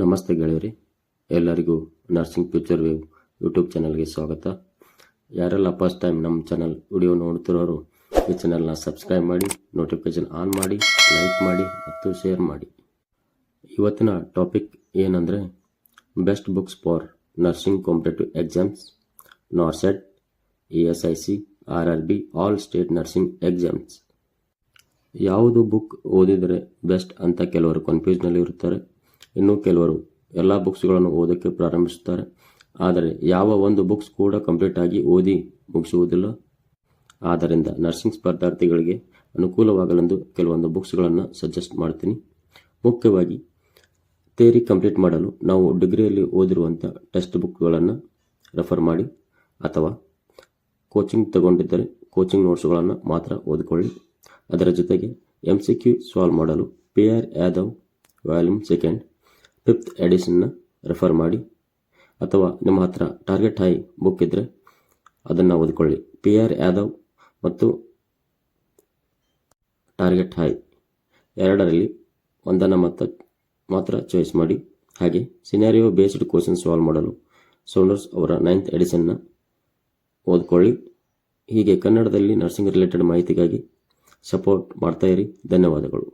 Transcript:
ನಮಸ್ತೆ ಗೆಳೆಯರಿ, ಎಲ್ಲರಿಗೂ nursing future wave YouTube ಚಾನಲ್ಗೆ ಸ್ವಾಗತ. ಯಾರೆಲ್ಲ ಫಸ್ಟ್ ಟೈಮ್ ನಮ್ಮ ಚಾನಲ್ ವಿಡಿಯೋ ನೋಡ್ತಿರೋರು ಈ ಚಾನಲ್ನ ಸಬ್ಸ್ಕ್ರೈಬ್ ಮಾಡಿ, ನೋಟಿಫಿಕೇಶನ್ ಆನ್ ಮಾಡಿ, ಲೈಕ್ ಮಾಡಿ ಮತ್ತು ಶೇರ್ ಮಾಡಿ. ಇವತ್ತಿನ ಟಾಪಿಕ್ ಏನಂದರೆ best books for nursing competitive exams, NORCET, ESIC, RRB, all state nursing exams. ಯಾವುದು ಬುಕ್ ಓದಿದರೆ ಬೆಸ್ಟ್ ಅಂತ ಕೆಲವರು ಕನ್ಫ್ಯೂಸ್ನಲ್ಲಿ ಇರುತ್ತಾರೆ. ಇನ್ನು ಕೆಲವರು ಎಲ್ಲ ಬುಕ್ಸ್ಗಳನ್ನು ಓದೋಕ್ಕೆ ಪ್ರಾರಂಭಿಸುತ್ತಾರೆ. ಆದರೆ ಯಾವ ಒಂದು ಬುಕ್ಸ್ ಕೂಡ ಕಂಪ್ಲೀಟ್ ಆಗಿ ಓದಿ ಮುಗಿಸುವುದಿಲ್ಲ. ಆದ್ದರಿಂದ ನರ್ಸಿಂಗ್ ಸ್ಪರ್ಧಾರ್ಥಿಗಳಿಗೆ ಅನುಕೂಲವಾಗಲೆಂದು ಕೆಲವೊಂದು ಬುಕ್ಸ್ಗಳನ್ನು ಸಜೆಸ್ಟ್ ಮಾಡ್ತೀನಿ. ಮುಖ್ಯವಾಗಿ ಥಿಯರಿ ಕಂಪ್ಲೀಟ್ ಮಾಡಲು ನಾವು ಡಿಗ್ರಿಯಲ್ಲಿ ಓದಿರುವಂಥ ಟೆಕ್ಸ್ಟ್ ಬುಕ್ಗಳನ್ನು ರೆಫರ್ ಮಾಡಿ, ಅಥವಾ ಕೋಚಿಂಗ್ ತಗೊಂಡಿದ್ದರೆ ಕೋಚಿಂಗ್ ನೋಟ್ಸ್ಗಳನ್ನು ಮಾತ್ರ ಓದಿಕೊಳ್ಳಿ. ಅದರ ಜೊತೆಗೆ MCQ ಸಾಲ್ವ್ ಮಾಡಲು PR ಯಾದವ್ ವಾಲ್ಯೂಮ್ 2 5th ಎಡಿಷನ್ನ ರೆಫರ್ ಮಾಡಿ, ಅಥವಾ ನಿಮ್ಮ ಹತ್ರ ಟಾರ್ಗೆಟ್ ಹೈ ಬುಕ್ ಇದ್ದರೆ ಅದನ್ನು ಓದಿಕೊಳ್ಳಿ. PR ಯಾದವ್ ಮತ್ತು ಟಾರ್ಗೆಟ್ ಹೈ ಎರಡರಲ್ಲಿ ಒಂದನ್ನು ಮಾತ್ರ ಚಾಯ್ಸ್ ಮಾಡಿ. ಹಾಗೆ ಸಿನಾರಿಯೋ ಬೇಸ್ಡ್ ಕ್ವಶನ್ ಸಾಲ್ವ್ ಮಾಡಲು ಸೌಂಡರ್ಸ್ ಅವರ 9th ಎಡಿಷನ್ನ ಓದ್ಕೊಳ್ಳಿ. ಹೀಗೆ ಕನ್ನಡದಲ್ಲಿ ನರ್ಸಿಂಗ್ ರಿಲೇಟೆಡ್ ಮಾಹಿತಿಗಾಗಿ ಸಪೋರ್ಟ್ ಮಾಡ್ತಾ ಇರಿ. ಧನ್ಯವಾದಗಳು.